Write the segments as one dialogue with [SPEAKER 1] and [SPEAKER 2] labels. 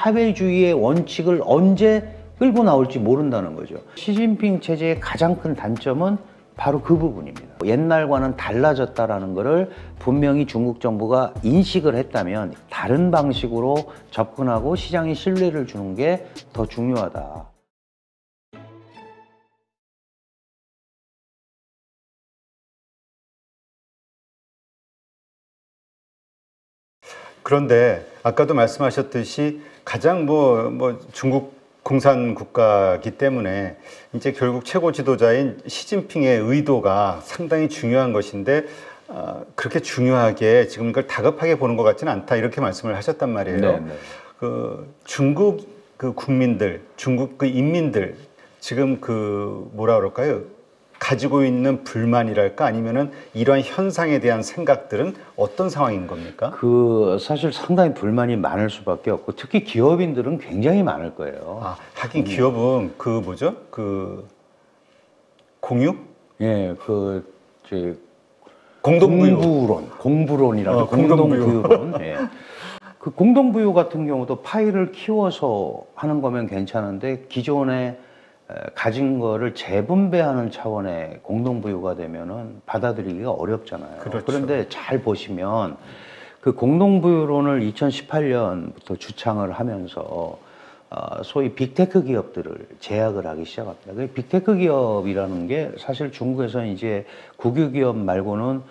[SPEAKER 1] 사회주의의 원칙을 언제 끌고 나올지 모른다는 거죠. 시진핑 체제의 가장 큰 단점은 바로 그 부분입니다. 옛날과는 달라졌다라는 것을 분명히 중국 정부가 인식을 했다면 다른 방식으로 접근하고 시장에 신뢰를 주는 게 더 중요하다.
[SPEAKER 2] 그런데 아까도 말씀하셨듯이 가장 중국 공산 국가이기 때문에 이제 결국 최고 지도자인 시진핑의 의도가 상당히 중요한 것인데 그렇게 중요하게 지금 이걸 다급하게 보는 것 같지는 않다 이렇게 말씀을 하셨단 말이에요.
[SPEAKER 1] 네네.
[SPEAKER 2] 중국 국민들, 중국 인민들 지금 뭐라 그럴까요? 가지고 있는 불만이랄까 아니면은 이러한 현상에 대한 생각들은 어떤 상황인 겁니까?
[SPEAKER 1] 사실 상당히 불만이 많을 수밖에 없고 특히 기업인들은 굉장히 많을 거예요.
[SPEAKER 2] 하긴 기업은 공유?
[SPEAKER 1] 예,
[SPEAKER 2] 공동부유.
[SPEAKER 1] 공부론이라고 공동부유론. 예. 그 공동부유 같은 경우도 파일을 키워서 하는 거면 괜찮은데 기존에 가진 거를 재분배하는 차원의 공동부유가 되면은 받아들이기가 어렵잖아요.
[SPEAKER 2] 그렇죠.
[SPEAKER 1] 그런데 잘 보시면 그 공동부유론을 2018년부터 주창을 하면서 소위 빅테크 기업들을 제약을 하기 시작합니다. 그 빅테크 기업이라는 게 사실 중국에서 이제 국유 기업 말고는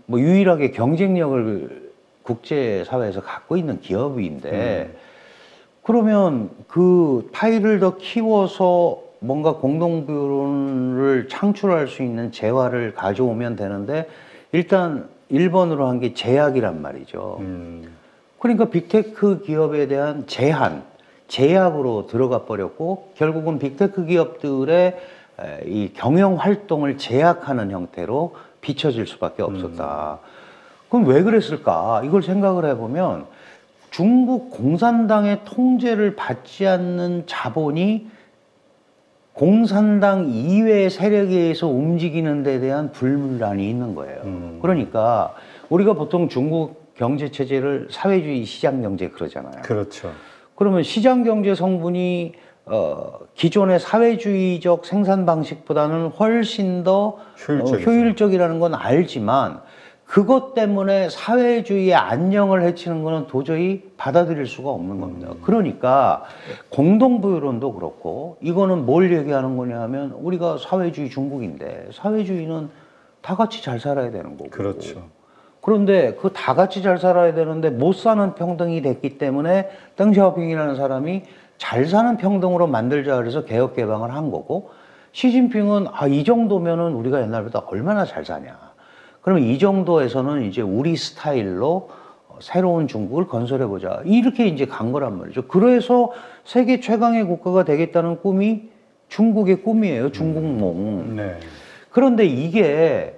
[SPEAKER 1] 뭐 유일하게 경쟁력을 국제사회에서 갖고 있는 기업인데 그러면 그 파일을 더 키워서 뭔가 공동부유를 창출할 수 있는 재화를 가져오면 되는데 일단 1번으로 한 게 제약이란 말이죠. 그러니까 빅테크 기업에 대한 제약으로 들어가 버렸고 결국은 빅테크 기업들의 이 경영 활동을 제약하는 형태로 비춰질 수밖에 없었다. 그럼 왜 그랬을까? 이걸 생각을 해보면 중국 공산당의 통제를 받지 않는 자본이 공산당 이외의 세력에 의해서 움직이는 데 대한 불만이 있는 거예요. 그러니까 우리가 보통 중국 경제 체제를 사회주의 시장 경제 그러잖아요.
[SPEAKER 2] 그렇죠.
[SPEAKER 1] 그러면 시장 경제 성분이 기존의 사회주의적 생산 방식보다는 훨씬 더 효율적이라는 건 알지만 그것 때문에 사회주의의 안녕을 해치는 거는 도저히 받아들일 수가 없는 겁니다. 그러니까 공동부유론도 그렇고 이거는 뭘 얘기하는 거냐 하면 우리가 사회주의 중국인데 사회주의는 다 같이 잘 살아야 되는 거고.
[SPEAKER 2] 그렇죠.
[SPEAKER 1] 그런데 그 다 같이 잘 살아야 되는데 못 사는 평등이 됐기 때문에 덩 샤오핑이라는 사람이 잘 사는 평등으로 만들자 그래서 개혁 개방을 한 거고 시진핑은 이 정도면은 우리가 옛날보다 얼마나 잘 사냐. 그러면 이 정도에서는 이제 우리 스타일로 새로운 중국을 건설해보자. 이렇게 이제 간 거란 말이죠. 그래서 세계 최강의 국가가 되겠다는 꿈이 중국의 꿈이에요. 중국몽.
[SPEAKER 2] 네.
[SPEAKER 1] 그런데 이게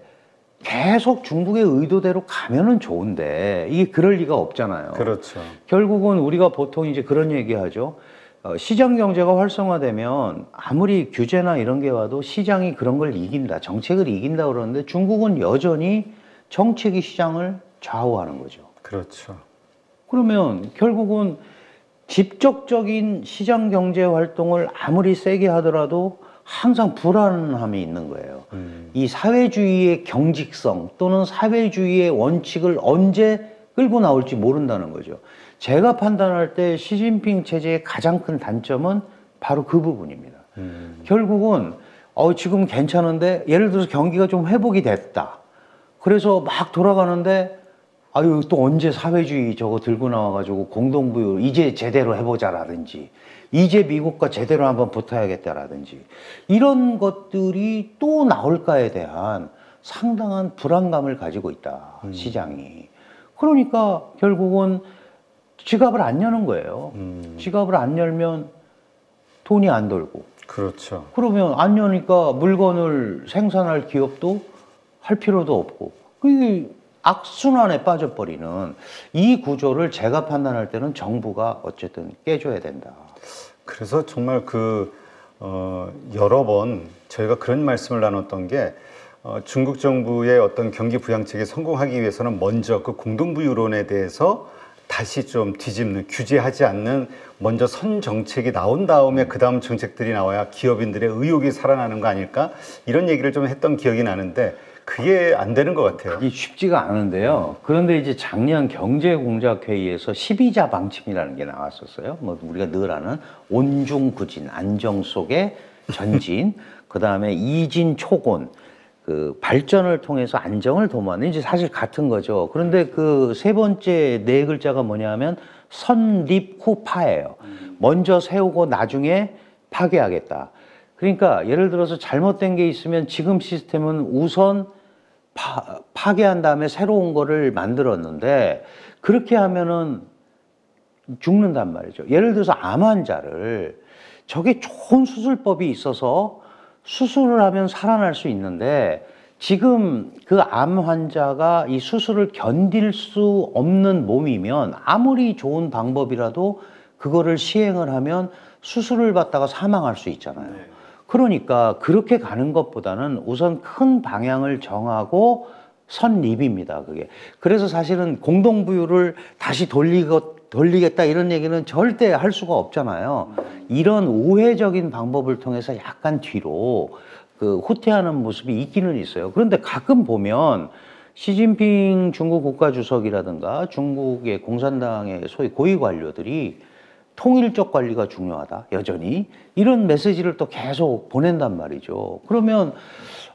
[SPEAKER 1] 계속 중국의 의도대로 가면은 좋은데 이게 그럴 리가 없잖아요.
[SPEAKER 2] 그렇죠.
[SPEAKER 1] 결국은 우리가 보통 이제 그런 얘기 하죠. 시장 경제가 활성화되면 아무리 규제나 이런 게 와도 시장이 그런 걸 이긴다, 정책을 이긴다 그러는데 중국은 여전히 정책이 시장을 좌우하는 거죠.
[SPEAKER 2] 그렇죠.
[SPEAKER 1] 그러면 결국은 직접적인 시장 경제 활동을 아무리 세게 하더라도 항상 불안함이 있는 거예요. 이 사회주의의 경직성 또는 사회주의의 원칙을 언제 끌고 나올지 모른다는 거죠. 제가 판단할 때 시진핑 체제의 가장 큰 단점은 바로 그 부분입니다. 결국은 지금 괜찮은데 예를 들어서 경기가 좀 회복이 됐다. 그래서 막 돌아가는데 또 언제 사회주의 저거 들고 나와가지고 공동부유 이제 제대로 해보자라든지 이제 미국과 제대로 한번 붙어야겠다라든지 이런 것들이 또 나올까에 대한 상당한 불안감을 가지고 있다. 시장이. 그러니까 결국은 지갑을 안 여는 거예요. 지갑을 안 열면 돈이 안 돌고.
[SPEAKER 2] 그렇죠.
[SPEAKER 1] 그러면 안 여니까 물건을 생산할 기업도 할 필요도 없고. 그게 악순환에 빠져버리는 이 구조를 제가 판단할 때는 정부가 어쨌든 깨줘야 된다.
[SPEAKER 2] 그래서 정말 여러 번 저희가 그런 말씀을 나눴던 게 중국 정부의 어떤 경기 부양책에 성공하기 위해서는 먼저 그 공동부유론에 대해서 다시 좀 뒤집는, 규제하지 않는 먼저 선 정책이 나온 다음에 그 다음 정책들이 나와야 기업인들의 의욕이 살아나는 거 아닐까? 이런 얘기를 좀 했던 기억이 나는데 그게 안 되는 것 같아요.
[SPEAKER 1] 이게 쉽지가 않은데요. 그런데 이제 작년 경제공작회의에서 12자 방침이라는 게 나왔었어요. 뭐 우리가 늘 아는 온중구진, 안정 속의 전진, 그 다음에 이진 초곤, 그 발전을 통해서 안정을 도모하는, 이제 사실 같은 거죠. 그런데 그 세 번째 네 글자가 뭐냐면 선립 후 파예요. 먼저 세우고 나중에 파괴하겠다. 그러니까 예를 들어서 잘못된 게 있으면 지금 시스템은 우선 파괴한 다음에 새로운 거를 만들었는데 그렇게 하면은 죽는단 말이죠. 예를 들어서 암 환자를 저게 좋은 수술법이 있어서 수술을 하면 살아날 수 있는데 지금 그 암 환자가 이 수술을 견딜 수 없는 몸이면 아무리 좋은 방법이라도 그거를 시행을 하면 수술을 받다가 사망할 수 있잖아요. 그러니까 그렇게 가는 것보다는 우선 큰 방향을 정하고 선립입니다, 그게. 그래서 사실은 공동부유를 다시 돌리겠다 이런 얘기는 절대 할 수가 없잖아요. 이런 우회적인 방법을 통해서 약간 뒤로 그 후퇴하는 모습이 있기는 있어요. 그런데 가끔 보면 시진핑 중국 국가주석이라든가 중국의 공산당의 소위 고위 관료들이 통일적 관리가 중요하다, 여전히. 이런 메시지를 또 계속 보낸단 말이죠. 그러면,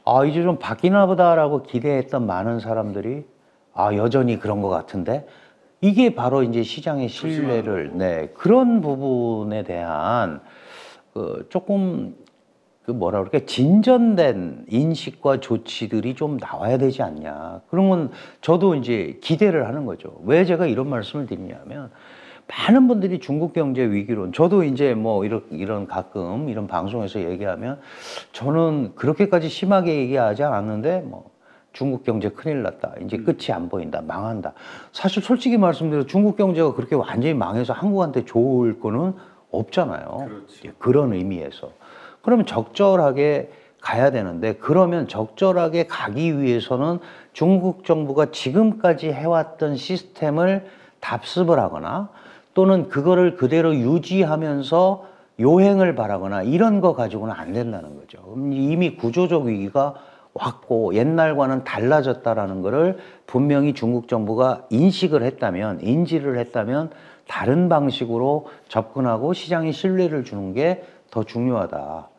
[SPEAKER 1] 아, 이제 좀 바뀌나 보다라고 기대했던 많은 사람들이, 아, 여전히 그런 것 같은데? 이게 바로 이제 시장의 신뢰를, 네, 그런 부분에 대한, 조금, 뭐라 그럴까, 진전된 인식과 조치들이 좀 나와야 되지 않냐. 그런 건 저도 이제 기대를 하는 거죠. 왜 제가 이런 말씀을 드리냐면, 많은 분들이 중국 경제 위기론, 저도 이제 뭐 이런 가끔 이런 방송에서 얘기하면 저는 그렇게까지 심하게 얘기하지 않았는데 뭐 중국 경제 큰일 났다, 이제 끝이 안 보인다, 망한다. 사실 솔직히 말씀드려 중국 경제가 그렇게 완전히 망해서 한국한테 좋을 거는 없잖아요.
[SPEAKER 2] 그렇지.
[SPEAKER 1] 그런 의미에서. 그러면 적절하게 가야 되는데, 그러면 적절하게 가기 위해서는 중국 정부가 지금까지 해왔던 시스템을 답습을 하거나 또는 그거를 그대로 유지하면서 요행을 바라거나 이런 거 가지고는 안 된다는 거죠. 이미 구조적 위기가 왔고 옛날과는 달라졌다라는 거를 분명히 중국 정부가 인지를 했다면 다른 방식으로 접근하고 시장에 신뢰를 주는 게 더 중요하다.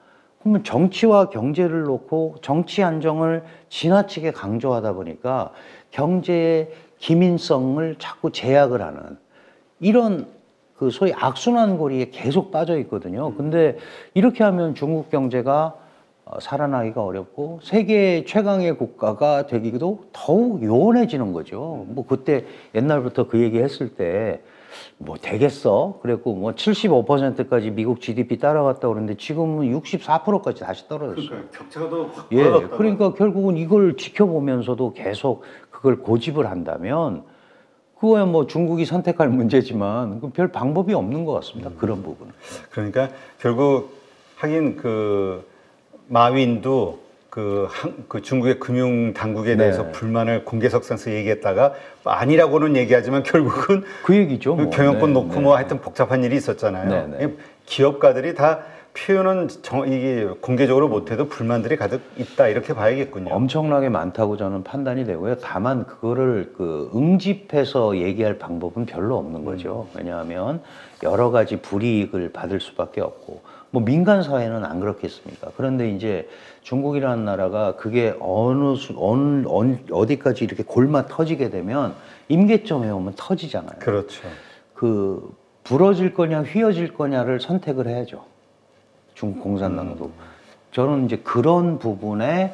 [SPEAKER 1] 그러면 정치와 경제를 놓고 정치 안정을 지나치게 강조하다 보니까 경제의 기민성을 자꾸 제약을 하는 이런 그 소위 악순환 고리에 계속 빠져 있거든요. 근데 이렇게 하면 중국 경제가 살아나기가 어렵고 세계 최강의 국가가 되기도 더욱 요원해지는 거죠. 뭐 그때 옛날부터 그 얘기 했을 때 뭐 되겠어? 그랬고 뭐 75%까지 미국 GDP 따라갔다고 그러는데 지금은 64%까지 다시 떨어졌어요.
[SPEAKER 2] 그러니까 격차가 더 확
[SPEAKER 1] 예,
[SPEAKER 2] 벌어졌다고.
[SPEAKER 1] 그러니까 결국은 이걸 지켜보면서도 계속 그걸 고집을 한다면 그거야 뭐 중국이 선택할 문제지만 별 방법이 없는 것 같습니다. 그런 부분은.
[SPEAKER 2] 그러니까 결국 하긴 그 마윈도 그 중국의 금융 당국에 대해서
[SPEAKER 1] 네.
[SPEAKER 2] 불만을 공개석상에서 얘기했다가 아니라고는 얘기하지만 결국은
[SPEAKER 1] 그 얘기죠. 뭐.
[SPEAKER 2] 경영권 놓고
[SPEAKER 1] 네.
[SPEAKER 2] 뭐 하여튼 복잡한 일이 있었잖아요.
[SPEAKER 1] 네.
[SPEAKER 2] 기업가들이 다 표현은 이게 공개적으로 못해도 불만들이 가득 있다 이렇게 봐야겠군요.
[SPEAKER 1] 엄청나게 많다고 저는 판단이 되고요. 다만 그거를 그 응집해서 얘기할 방법은 별로 없는 거죠. 왜냐하면 여러 가지 불이익을 받을 수밖에 없고 뭐 민간 사회는 안 그렇겠습니까? 그런데 이제 중국이라는 나라가 그게 어디까지 이렇게 골마 터지게 되면 임계점에 오면 터지잖아요.
[SPEAKER 2] 그렇죠.
[SPEAKER 1] 그 부러질 거냐 휘어질 거냐를 선택을 해야죠. 중국 공산당도. 저는 이제 그런 부분에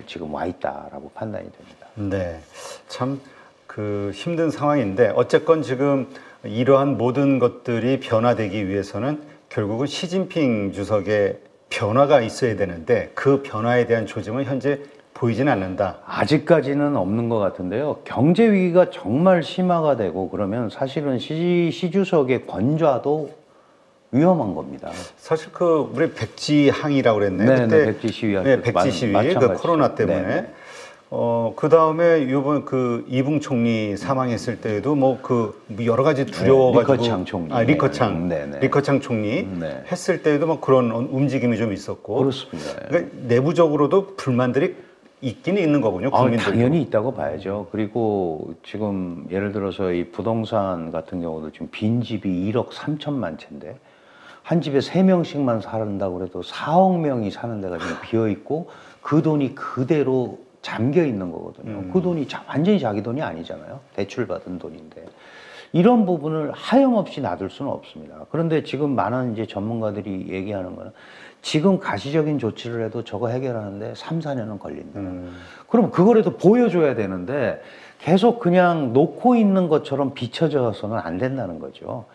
[SPEAKER 1] 지금 와 있다라고 판단이 됩니다.
[SPEAKER 2] 네, 참 그 힘든 상황인데 어쨌건 지금 이러한 모든 것들이 변화되기 위해서는 결국은 시진핑 주석의 변화가 있어야 되는데 그 변화에 대한 조짐은 현재 보이진 않는다.
[SPEAKER 1] 아직까지는 없는 것 같은데요. 경제 위기가 정말 심화가 되고 그러면 사실은 시 주석의 권좌도 위험한 겁니다.
[SPEAKER 2] 사실 우리 백지항이라고 그랬네요.
[SPEAKER 1] 네,
[SPEAKER 2] 그때
[SPEAKER 1] 백지 시위
[SPEAKER 2] 네, 백지 시위 그 코로나 때문에.
[SPEAKER 1] 네.
[SPEAKER 2] 그 다음에 이번 그 이붕 총리 사망했을 때에도 뭐 그 여러 가지 두려워가지고
[SPEAKER 1] 리커창 총리.
[SPEAKER 2] 리커창
[SPEAKER 1] 네네.
[SPEAKER 2] 리커창 총리
[SPEAKER 1] 네.
[SPEAKER 2] 했을 때에도 뭐 그런 움직임이 좀 있었고
[SPEAKER 1] 그렇습니다.
[SPEAKER 2] 그러니까 내부적으로도 불만들이 있긴 있는 거군요. 국민들
[SPEAKER 1] 당연히 있다고 봐야죠. 그리고 지금 예를 들어서 이 부동산 같은 경우도 지금 빈집이 1억 3천만 채인데 한 집에 3명씩만 산다고 그래도 4억 명이 사는 데가 지금 비어 있고 그 돈이 그대로 잠겨 있는 거거든요. 그 돈이 완전히 자기 돈이 아니잖아요. 대출받은 돈인데. 이런 부분을 하염없이 놔둘 수는 없습니다. 그런데 지금 많은 이제 전문가들이 얘기하는 거는 지금 가시적인 조치를 해도 저거 해결하는데 3, 4년은 걸린다. 그럼 그거라도 보여줘야 되는데 계속 그냥 놓고 있는 것처럼 비춰져서는 안 된다는 거죠.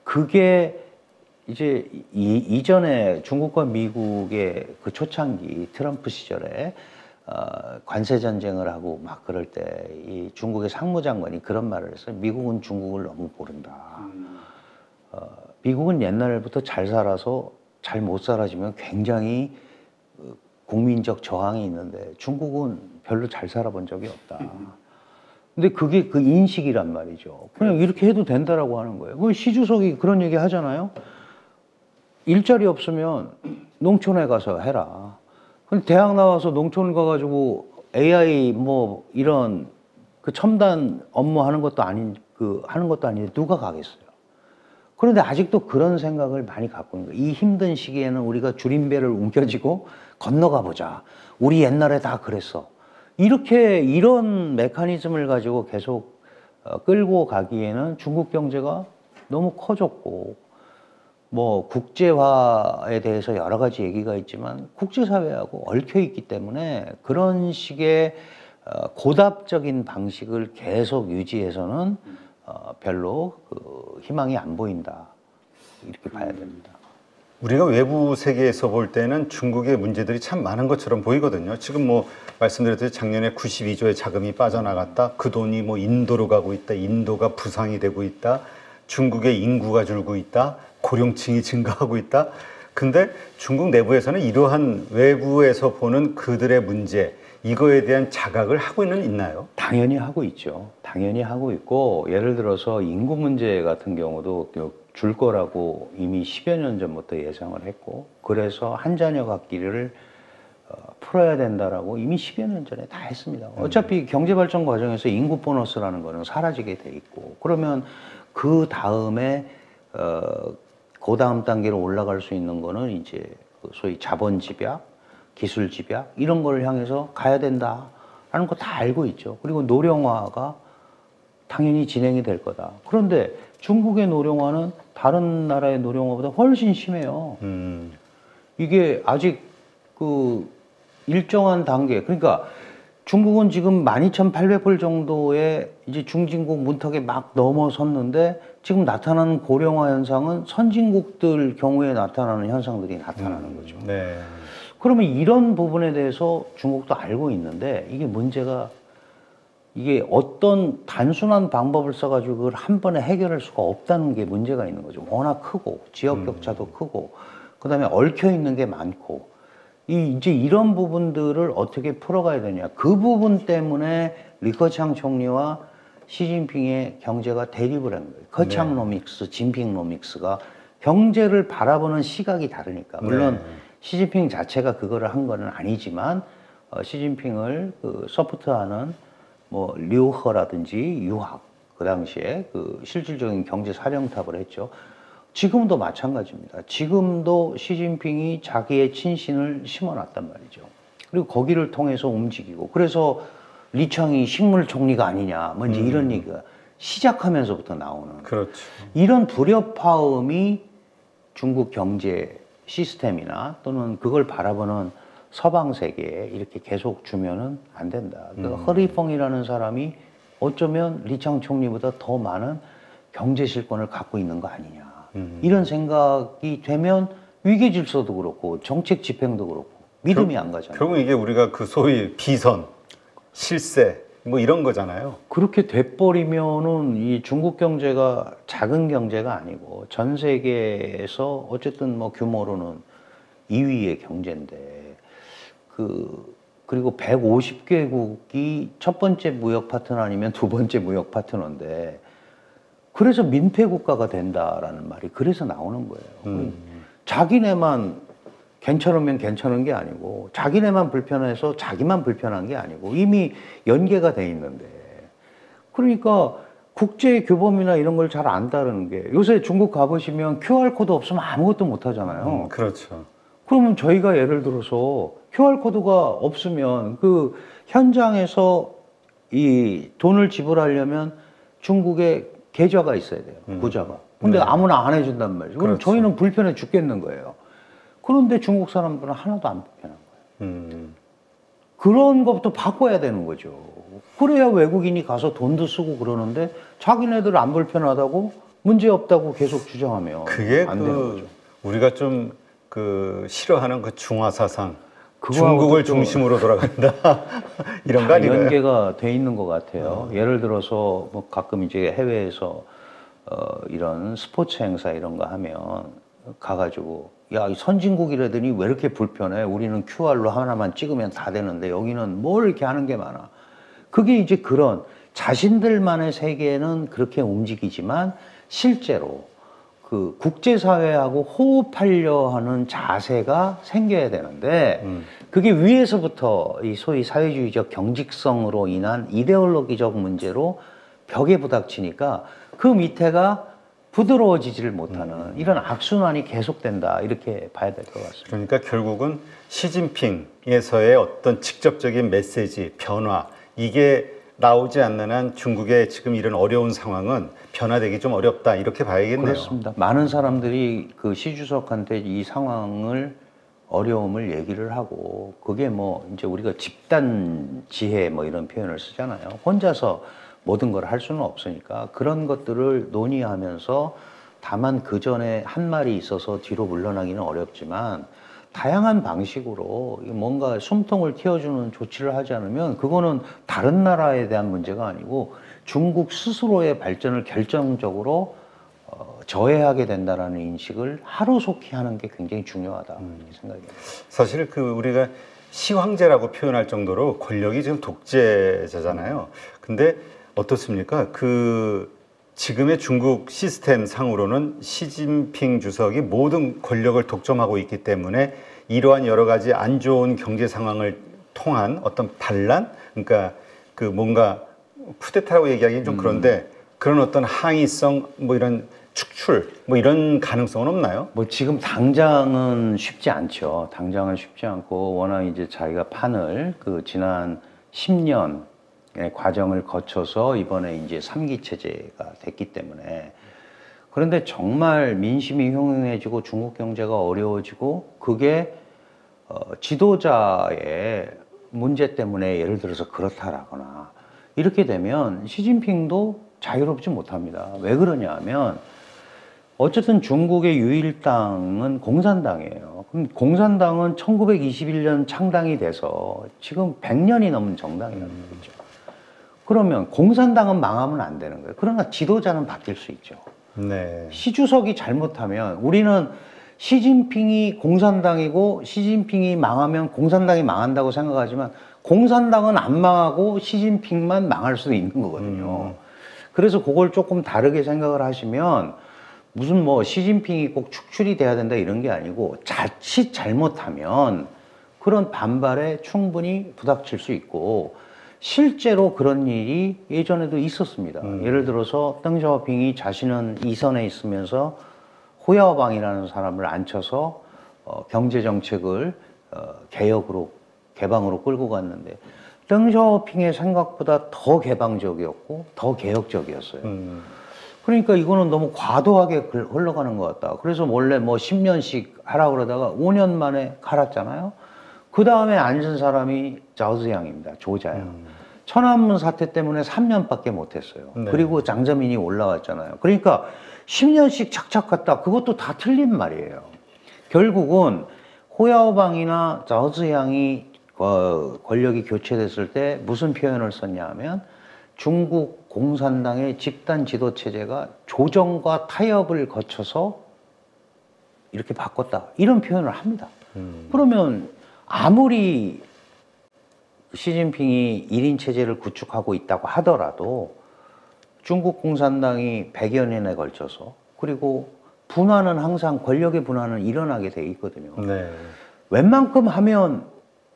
[SPEAKER 1] 그게 이제 이전에 중국과 미국의 그 초창기 트럼프 시절에 관세 전쟁을 하고 막 그럴 때 이 중국의 상무장관이 그런 말을 했어요. 미국은 중국을 너무 모른다. 미국은 옛날부터 잘 살아서 잘 못 살아지면 굉장히 국민적 저항이 있는데 중국은 별로 잘 살아본 적이 없다. 근데 그게 그 인식이란 말이죠. 그냥 이렇게 해도 된다라고 하는 거예요. 그 시 주석이 그런 얘기 하잖아요. 일자리 없으면 농촌에 가서 해라. 근데 대학 나와서 농촌 가가지고 AI 뭐 이런 그 첨단 업무 하는 것도 하는 것도 아닌데 누가 가겠어요? 그런데 아직도 그런 생각을 많이 갖고 있는 거예요. 이 힘든 시기에는 우리가 줄임배를 움켜쥐고 건너가 보자. 우리 옛날에 다 그랬어. 이런 메커니즘을 가지고 계속 끌고 가기에는 중국 경제가 너무 커졌고 뭐 국제화에 대해서 여러 가지 얘기가 있지만 국제사회하고 얽혀 있기 때문에 그런 식의 고답적인 방식을 계속 유지해서는 별로 그 희망이 안 보인다. 이렇게 봐야 됩니다.
[SPEAKER 2] 우리가 외부 세계에서 볼 때는 중국의 문제들이 참 많은 것처럼 보이거든요. 지금 뭐 말씀드렸듯이 작년에 92조의 자금이 빠져나갔다. 그 돈이 뭐 인도로 가고 있다. 인도가 부상이 되고 있다. 중국의 인구가 줄고 있다. 고령층이 증가하고 있다. 근데 중국 내부에서는 이러한 외부에서 보는 그들의 문제, 이거에 대한 자각을 하고는 있나요?
[SPEAKER 1] 당연히 하고 있죠. 당연히 하고 있고 예를 들어서 인구 문제 같은 경우도 줄 거라고 이미 10여 년 전부터 예상을 했고 그래서 한 자녀 갖기를 풀어야 된다라고 이미 10여 년 전에 다 했습니다. 어차피 경제발전 과정에서 인구 보너스라는 거는 사라지게 돼 있고 그러면 그 다음에 그 다음 단계로 올라갈 수 있는 거는 이제 소위 자본 집약, 기술 집약 이런 거를 향해서 가야 된다라는 거 다 알고 있죠. 그리고 노령화가 당연히 진행이 될 거다. 그런데 중국의 노령화는 다른 나라의 노령화보다 훨씬 심해요. 이게 아직 그 일정한 단계, 그러니까 중국은 지금 12,800불 정도의 이제 중진국 문턱에 막 넘어섰는데 지금 나타나는 고령화 현상은 선진국들 경우에 나타나는 현상들이 나타나는 거죠.
[SPEAKER 2] 네.
[SPEAKER 1] 그러면 이런 부분에 대해서 중국도 알고 있는데 이게 문제가 이게 어떤 단순한 방법을 써가지고 그걸 한 번에 해결할 수가 없다는 게 문제가 있는 거죠. 워낙 크고 지역 격차도 크고 그다음에 얽혀 있는 게 많고 이제 이런 부분들을 어떻게 풀어가야 되냐. 그 부분 때문에 리커창 총리와 시진핑의 경제가 대립을 한 거예요. 커창노믹스, 진핑노믹스가 경제를 바라보는 시각이 다르니까. 물론
[SPEAKER 2] 네.
[SPEAKER 1] 시진핑 자체가 그거를 한 거는 아니지만 시진핑을 그 서포트하는 뭐 류허라든지 유학 그 당시에 그 실질적인 경제 사령탑을 했죠. 지금도 마찬가지입니다. 지금도 시진핑이 자기의 친신을 심어놨단 말이죠. 그리고 거기를 통해서 움직이고 그래서 리창이 식물 총리가 아니냐 뭐 이제 이런 얘기가 시작하면서부터 나오는
[SPEAKER 2] 그렇죠.
[SPEAKER 1] 이런 불협화음이 중국 경제 시스템이나 또는 그걸 바라보는 서방 세계에 이렇게 계속 주면은 안 된다. 그러니까 허리펑이라는 사람이 어쩌면 리창 총리보다 더 많은 경제 실권을 갖고 있는 거 아니냐. 이런 생각이 되면 위기 질서도 그렇고 정책 집행도 그렇고 믿음이 안 가잖아요.
[SPEAKER 2] 결국 이게 우리가 그 소위 비선, 실세 뭐 이런 거잖아요.
[SPEAKER 1] 그렇게 돼버리면은 이 중국 경제가 작은 경제가 아니고 전 세계에서 어쨌든 뭐 규모로는 2위의 경제인데 그 그리고 150개국이 첫 번째 무역 파트너 아니면 두 번째 무역 파트너인데 그래서 민폐 국가가 된다라는 말이 그래서 나오는 거예요. 자기네만 괜찮으면 괜찮은 게 아니고 자기네만 불편해서 자기만 불편한 게 아니고 이미 연계가 돼 있는데 그러니까 국제 규범이나 이런 걸 잘 안 따르는 게 요새 중국 가보시면 QR코드 없으면 아무것도 못 하잖아요.
[SPEAKER 2] 그렇죠.
[SPEAKER 1] 그러면 저희가 예를 들어서 QR코드가 없으면 그 현장에서 이 돈을 지불하려면 중국에 계좌가 있어야 돼요. 구자가. 근데
[SPEAKER 2] 네.
[SPEAKER 1] 아무나 안 해준단 말이죠. 그럼
[SPEAKER 2] 그렇죠.
[SPEAKER 1] 저희는 불편해 죽겠는 거예요. 그런데 중국 사람들은 하나도 안 불편한 거예요. 그런 것부터 바꿔야 되는 거죠. 그래야 외국인이 가서 돈도 쓰고 그러는데 자기네들 안 불편하다고 문제 없다고 계속 주장하면
[SPEAKER 2] 그게
[SPEAKER 1] 안 되는 거죠.
[SPEAKER 2] 우리가 좀 그 싫어하는 그 중화 사상,
[SPEAKER 1] 그거하고도
[SPEAKER 2] 중국을
[SPEAKER 1] 또
[SPEAKER 2] 중심으로 돌아간다 이런 거
[SPEAKER 1] 다
[SPEAKER 2] 아닌가요?
[SPEAKER 1] 연계가 돼 있는 것 같아요. 예를 들어서 뭐 가끔 이제 해외에서 이런 스포츠 행사 이런 거 하면 가가지고 야, 이 선진국이라더니 왜 이렇게 불편해? 우리는 QR로 하나만 찍으면 다 되는데 여기는 뭘 이렇게 하는 게 많아? 그게 이제 그런 자신들만의 세계는 그렇게 움직이지만 실제로 그 국제사회하고 호흡하려 하는 자세가 생겨야 되는데 그게 위에서부터 이 소위 사회주의적 경직성으로 인한 이데올로기적 문제로 벽에 부닥치니까 그 밑에가 부드러워지지를 못하는 이런 악순환이 계속된다 이렇게 봐야 될 것 같습니다.
[SPEAKER 2] 그러니까 결국은 시진핑에서의 어떤 직접적인 메시지, 변화 이게 나오지 않는 한 중국의 지금 이런 어려운 상황은 변화되기 좀 어렵다 이렇게 봐야겠네요.
[SPEAKER 1] 그렇습니다. 많은 사람들이 그 시 주석한테 이 상황을 어려움을 얘기를 하고 그게 뭐 이제 우리가 집단 지혜 뭐 이런 표현을 쓰잖아요. 혼자서 모든 걸 할 수는 없으니까 그런 것들을 논의하면서 다만 그 전에 한 말이 있어서 뒤로 물러나기는 어렵지만 다양한 방식으로 뭔가 숨통을 틔워주는 조치를 하지 않으면 그거는 다른 나라에 대한 문제가 아니고 중국 스스로의 발전을 결정적으로 저해하게 된다라는 인식을 하루속히 하는 게 굉장히 중요하다 이렇게 생각합니다.
[SPEAKER 2] 사실 그 우리가 시황제라고 표현할 정도로 권력이 지금 독재자잖아요. 근데 어떻습니까? 그 지금의 중국 시스템 상으로는 시진핑 주석이 모든 권력을 독점하고 있기 때문에 이러한 여러 가지 안 좋은 경제 상황을 통한 어떤 반란, 그러니까 그 뭔가 쿠데타라고 얘기하기는 좀 그런데 그런 어떤 항의성, 뭐 이런 축출, 뭐 이런 가능성은 없나요?
[SPEAKER 1] 뭐 지금 당장은 쉽지 않죠. 당장은 쉽지 않고 워낙 이제 자기가 판을 그 지난 10년 과정을 거쳐서 이번에 이제 3기 체제가 됐기 때문에 그런데 정말 민심이 흉흉해지고 중국 경제가 어려워지고 그게 지도자의 문제 때문에 예를 들어서 그렇다라거나 이렇게 되면 시진핑도 자유롭지 못합니다. 왜 그러냐 하면 어쨌든 중국의 유일당은 공산당이에요. 그럼 공산당은 1921년 창당이 돼서 지금 100년이 넘은 정당이라는 거죠. 그러면 공산당은 망하면 안 되는 거예요. 그러나 지도자는 바뀔 수 있죠.
[SPEAKER 2] 네.
[SPEAKER 1] 시 주석이 잘못하면 우리는 시진핑이 공산당이고 시진핑이 망하면 공산당이 망한다고 생각하지만 공산당은 안 망하고 시진핑만 망할 수도 있는 거거든요. 그래서 그걸 조금 다르게 생각을 하시면 무슨 뭐 시진핑이 꼭 축출이 돼야 된다 이런 게 아니고 자칫 잘못하면 그런 반발에 충분히 부닥칠 수 있고 실제로 그런 일이 예전에도 있었습니다. 예를 들어서 덩샤오핑이 자신은 이선에 있으면서 호야오방이라는 사람을 앉혀서 경제 정책을 개혁으로 개방으로 끌고 갔는데 덩샤오핑의 생각보다 더 개방적이었고 더 개혁적이었어요. 그러니까 이거는 너무 과도하게 흘러가는 것 같다. 그래서 원래 뭐 10년씩 하라 그러다가 5년 만에 갈았잖아요. 그 다음에 앉은 사람이 자오즈양입니다. 조자양. 천안문 사태 때문에 3년밖에 못했어요.
[SPEAKER 2] 네.
[SPEAKER 1] 그리고 장저민이 올라왔잖아요. 그러니까 10년씩 착착 갔다. 그것도 다 틀린 말이에요. 결국은 호야오방이나 자오즈양이 권력이 교체됐을 때 무슨 표현을 썼냐 하면 중국 공산당의 집단 지도 체제가 조정과 타협을 거쳐서 이렇게 바꿨다. 이런 표현을 합니다. 그러면 아무리 시진핑이 1인 체제를 구축하고 있다고 하더라도 중국 공산당이 100여 년에 걸쳐서 그리고 분화는 항상 권력의 분화는 일어나게 돼 있거든요.
[SPEAKER 2] 네.
[SPEAKER 1] 웬만큼 하면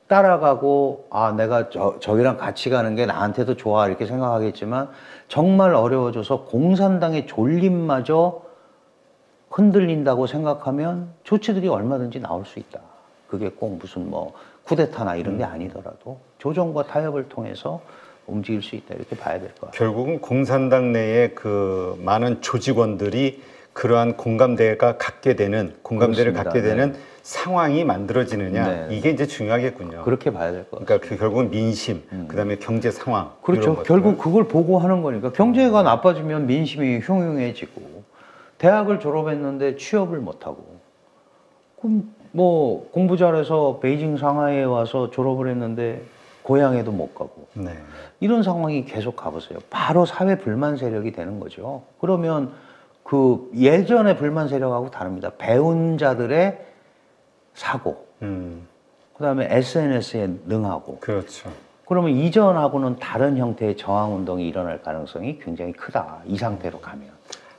[SPEAKER 1] 따라가고 아 내가 저기랑 같이 가는 게 나한테도 좋아 이렇게 생각하겠지만 정말 어려워져서 공산당의 존립마저 흔들린다고 생각하면 조치들이 얼마든지 나올 수 있다. 그게 꼭 무슨 뭐 쿠데타나 이런 게 아니더라도 조정과 타협을 통해서 움직일 수 있다 이렇게 봐야 될 것 같아요.
[SPEAKER 2] 결국은 공산당 내에 그 많은 조직원들이 그러한 공감대를 갖게 되는
[SPEAKER 1] 그렇습니다. 네.
[SPEAKER 2] 상황이 만들어지느냐
[SPEAKER 1] 네.
[SPEAKER 2] 이게 이제 중요하겠군요.
[SPEAKER 1] 그렇게 봐야 될 것 같아요.
[SPEAKER 2] 그러니까 그 결국은 민심, 그다음에 경제 상황 이런
[SPEAKER 1] 그렇죠.
[SPEAKER 2] 것들.
[SPEAKER 1] 결국 그걸 보고 하는 거니까 경제가 나빠지면 민심이 흉흉해지고 대학을 졸업했는데 취업을 못하고 그럼 뭐 공부 잘해서 베이징 상하이에 와서 졸업을 했는데 고향에도 못 가고
[SPEAKER 2] 네.
[SPEAKER 1] 이런 상황이 계속 가보세요. 바로 사회 불만 세력이 되는 거죠. 그러면 그 예전의 불만 세력하고 다릅니다. 배운 자들의 사고, 그다음에 SNS에 능하고
[SPEAKER 2] 그렇죠.
[SPEAKER 1] 그러면 이전하고는 다른 형태의 저항 운동이 일어날 가능성이 굉장히 크다. 이 상태로 가면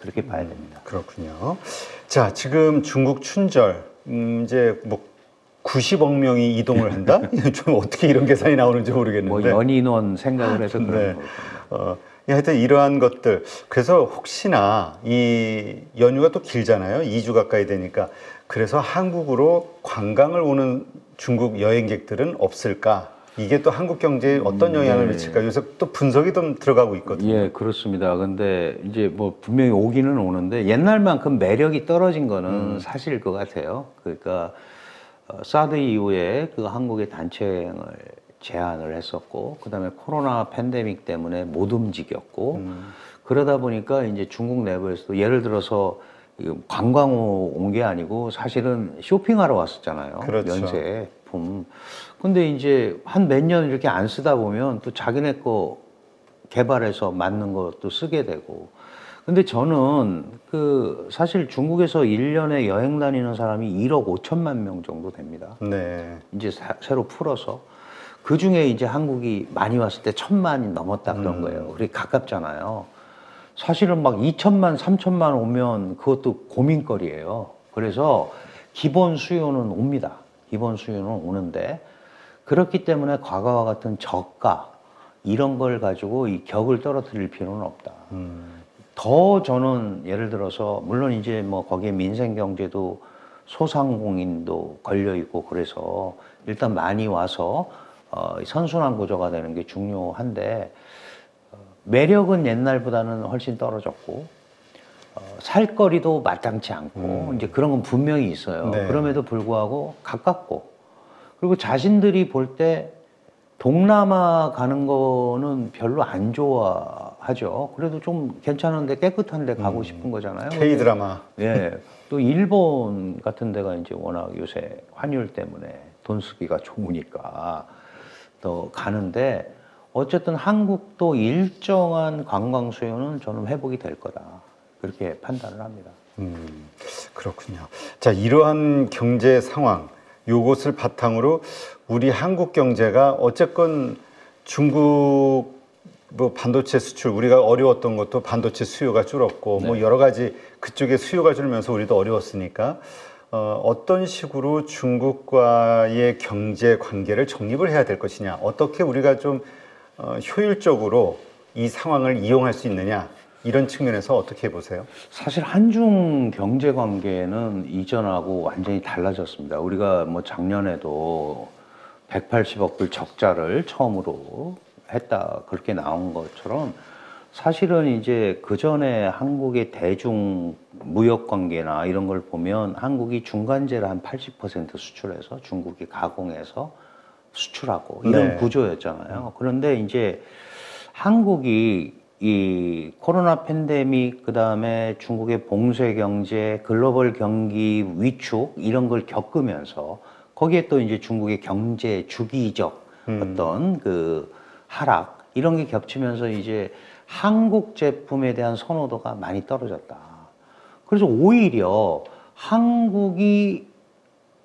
[SPEAKER 1] 그렇게 봐야 됩니다.
[SPEAKER 2] 그렇군요. 자, 지금 중국 춘절 이제 뭐 90억 명이 이동을 한다? 좀 어떻게 이런 계산이 나오는지 모르겠는데.
[SPEAKER 1] 뭐 연인원 생각을 해서 그런
[SPEAKER 2] 네.
[SPEAKER 1] 거예요.
[SPEAKER 2] 하여튼 이러한 것들. 그래서 혹시나 이 연휴가 또 길잖아요. 2주 가까이 되니까. 그래서 한국으로 관광을 오는 중국 여행객들은 없을까? 이게 또 한국 경제에 어떤 영향을
[SPEAKER 1] 네.
[SPEAKER 2] 미칠까? 요새 또 분석이 좀 들어가고 있거든요.
[SPEAKER 1] 예, 그렇습니다. 근데 이제 뭐 분명히 오기는 오는데 옛날만큼 매력이 떨어진 거는 사실일 것 같아요. 그러니까 사드 이후에 그 한국의 단체 여행을 제한을 했었고, 그다음에 코로나 팬데믹 때문에 못 움직였고, 그러다 보니까 이제 중국 내부에서도 예를 들어서 관광으로 온 게 아니고 사실은 쇼핑하러 왔었잖아요.
[SPEAKER 2] 그렇죠.
[SPEAKER 1] 면세품. 근데 이제 한 몇 년 이렇게 안 쓰다 보면 또 자기네 거 개발해서 맞는 것도 쓰게 되고. 근데 저는 그 사실 중국에서 1년에 여행 다니는 사람이 1억 5천만 명 정도 됩니다.
[SPEAKER 2] 네.
[SPEAKER 1] 이제 새로 풀어서. 그 중에 이제 한국이 많이 왔을 때 1,000만이 넘었다 그런 거예요. 그게 가깝잖아요. 사실은 막 2천만, 3천만 오면 그것도 고민거리예요. 그래서 기본 수요는 옵니다. 기본 수요는 오는데 그렇기 때문에 과거와 같은 저가 이런 걸 가지고 이 격을 떨어뜨릴 필요는 없다. 더 저는 예를 들어서 물론 이제 뭐 거기에 민생 경제도 소상공인도 걸려 있고 그래서 일단 많이 와서 선순환 구조가 되는 게 중요한데 매력은 옛날보다는 훨씬 떨어졌고 살거리도 마땅치 않고 이제 그런 건 분명히 있어요.
[SPEAKER 2] 네.
[SPEAKER 1] 그럼에도 불구하고 가깝고 그리고 자신들이 볼 때 동남아 가는 거는 별로 안 좋아하죠. 그래도 좀 괜찮은데 깨끗한 데 가고 싶은 거잖아요.
[SPEAKER 2] K-드라마.
[SPEAKER 1] 예. 또 일본 같은 데가 이제 워낙 요새 환율 때문에 돈 쓰기가 좋으니까 또 가는데 어쨌든 한국도 일정한 관광 수요는 저는 회복이 될 거다. 그렇게 판단을 합니다.
[SPEAKER 2] 그렇군요. 자, 이러한 경제 상황, 요것을 바탕으로 우리 한국 경제가 어쨌건 중국 뭐 반도체 수출, 우리가 어려웠던 것도 반도체 수요가 줄었고, 뭐 여러 가지 그쪽에 수요가 줄면서 우리도 어려웠으니까, 어떤 식으로 중국과의 경제 관계를 정립을 해야 될 것이냐, 어떻게 우리가 좀 효율적으로 이 상황을 이용할 수 있느냐, 이런 측면에서 어떻게 보세요?
[SPEAKER 1] 사실 한중 경제 관계는 이전하고 완전히 달라졌습니다. 우리가 뭐 작년에도 180억 불 적자를 처음으로 했다 그렇게 나온 것처럼 사실은 이제 그 전에 한국의 대중 무역 관계나 이런 걸 보면 한국이 중간재를 한 80% 수출해서 중국이 가공해서 수출하고 이런
[SPEAKER 2] 네.
[SPEAKER 1] 구조였잖아요. 그런데 이제 한국이 이 코로나 팬데믹 그다음에 중국의 봉쇄 경제, 글로벌 경기 위축 이런 걸 겪으면서 거기에 또 이제 중국의 경제 주기적 어떤 그 하락 이런 게 겹치면서 이제 한국 제품에 대한 선호도가 많이 떨어졌다. 그래서 오히려 한국이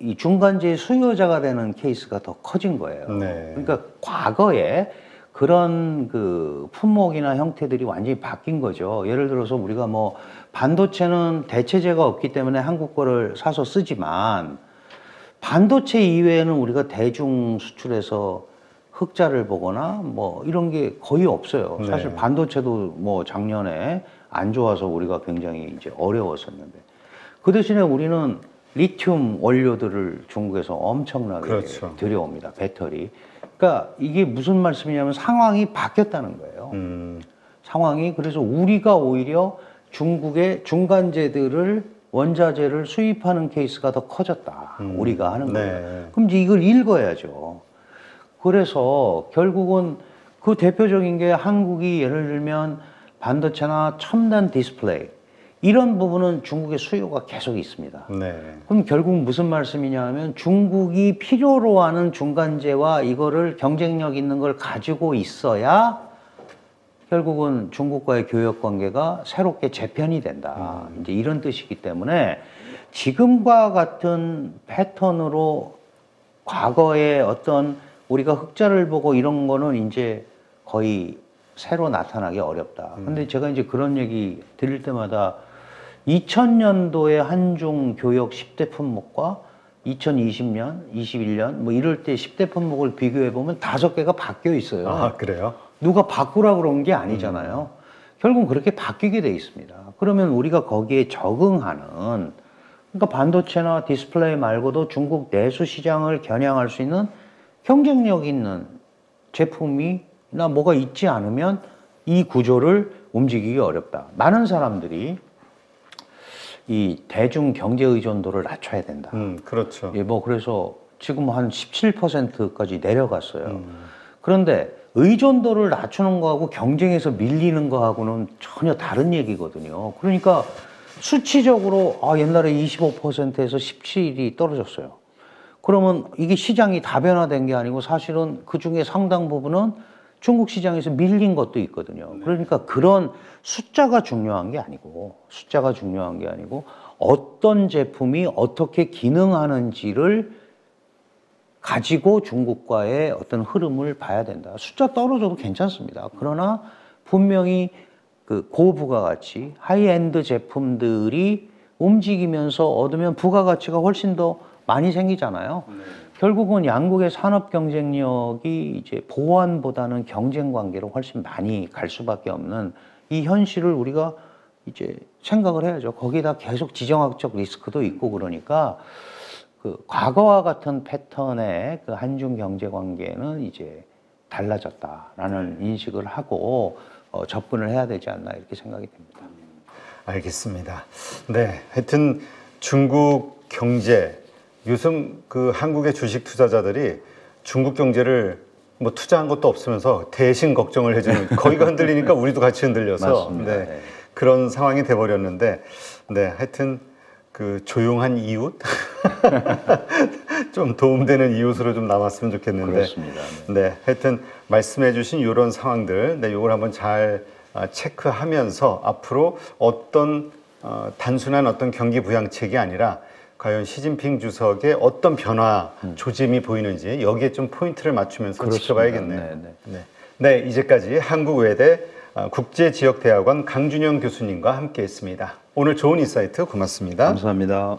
[SPEAKER 1] 이 중간재 수요자가 되는 케이스가 더 커진 거예요.
[SPEAKER 2] 네.
[SPEAKER 1] 그러니까 과거에 그런 그 품목이나 형태들이 완전히 바뀐 거죠. 예를 들어서 우리가 뭐 반도체는 대체재가 없기 때문에 한국 거를 사서 쓰지만 반도체 이외에는 우리가 대중 수출해서 흑자를 보거나 뭐 이런 게 거의 없어요. 사실
[SPEAKER 2] 네.
[SPEAKER 1] 반도체도 뭐 작년에 안 좋아서 우리가 굉장히 이제 어려웠었는데 그 대신에 우리는 리튬 원료들을 중국에서 엄청나게
[SPEAKER 2] 그렇죠.
[SPEAKER 1] 들여옵니다. 배터리. 그러니까 이게 무슨 말씀이냐면 상황이 바뀌었다는 거예요. 상황이. 그래서 우리가 오히려 중국의 중간재들을 원자재를 수입하는 케이스가 더 커졌다. 우리가 하는 거예요.
[SPEAKER 2] 네.
[SPEAKER 1] 그럼 이제 이걸 읽어야죠. 그래서 결국은 그 대표적인 게 한국이 예를 들면 반도체나 첨단 디스플레이 이런 부분은 중국의 수요가 계속 있습니다.
[SPEAKER 2] 네.
[SPEAKER 1] 그럼 결국 무슨 말씀이냐 하면 중국이 필요로 하는 중간재와 이거를 경쟁력 있는 걸 가지고 있어야 결국은 중국과의 교역 관계가 새롭게 재편이 된다. 이제 이런 뜻이기 때문에 지금과 같은 패턴으로 과거에 어떤 우리가 흑자를 보고 이런 거는 이제 거의 새로 나타나기 어렵다. 근데 제가 이제 그런 얘기 드릴 때마다 2000년도에 한중 교역 10대 품목과 2020년, 21년 뭐 이럴 때 10대 품목을 비교해 보면 5개가 바뀌어 있어요.
[SPEAKER 2] 아, 그래요?
[SPEAKER 1] 누가 바꾸라고 그런 게 아니잖아요. 결국은 그렇게 바뀌게 돼 있습니다. 그러면 우리가 거기에 적응하는 그러니까 반도체나 디스플레이 말고도 중국 내수 시장을 겨냥할 수 있는 경쟁력 있는 제품이나 뭐가 있지 않으면 이 구조를 움직이기 어렵다. 많은 사람들이 이 대중 경제 의존도를 낮춰야 된다.
[SPEAKER 2] 그렇죠.
[SPEAKER 1] 예, 뭐 그래서 지금 한 17%까지 내려갔어요. 그런데 의존도를 낮추는 거하고 경쟁에서 밀리는 거하고는 전혀 다른 얘기거든요. 그러니까 수치적으로 옛날에 25%에서 17이 떨어졌어요. 그러면 이게 시장이 다변화된 게 아니고 사실은 그 중에 상당 부분은 중국 시장에서 밀린 것도 있거든요. 그러니까 그런 숫자가 중요한 게 아니고 어떤 제품이 어떻게 기능하는지를 가지고 중국과의 어떤 흐름을 봐야 된다. 숫자 떨어져도 괜찮습니다. 그러나 분명히 그 고부가가치, 하이엔드 제품들이 움직이면서 얻으면 부가가치가 훨씬 더 많이 생기잖아요. 결국은 양국의 산업 경쟁력이 이제 보완보다는 경쟁 관계로 훨씬 많이 갈 수밖에 없는 이 현실을 우리가 이제 생각을 해야죠. 거기다 계속 지정학적 리스크도 있고 그러니까 그 과거와 같은 패턴의 그 한중 경제 관계는 이제 달라졌다라는 인식을 하고 접근을 해야 되지 않나 이렇게 생각이 됩니다.
[SPEAKER 2] 알겠습니다. 네, 하여튼 중국 경제 요즘 그 한국의 주식 투자자들이 중국 경제를 뭐 투자한 것도 없으면서 대신 걱정을 해주는 거기가 흔들리니까 우리도 같이 흔들려서
[SPEAKER 1] 맞습니다.
[SPEAKER 2] 네,
[SPEAKER 1] 네.
[SPEAKER 2] 그런 상황이 돼버렸는데 네, 하여튼 그 조용한 이웃 좀 도움되는 이웃으로 좀 남았으면 좋겠는데
[SPEAKER 1] 그렇습니다.
[SPEAKER 2] 네, 하여튼 말씀해주신 이런 상황들, 네, 이걸 한번 잘 체크하면서 앞으로 어떤 단순한 어떤 경기 부양책이 아니라 과연 시진핑 주석의 어떤 변화 조짐이 보이는지 여기에 좀 포인트를 맞추면서
[SPEAKER 1] 그렇습니다.
[SPEAKER 2] 지켜봐야겠네요.
[SPEAKER 1] 네,
[SPEAKER 2] 네. 네, 이제까지 한국외대 국제지역대학원 강준영 교수님과 함께했습니다. 오늘 좋은 인사이트 고맙습니다.
[SPEAKER 1] 감사합니다.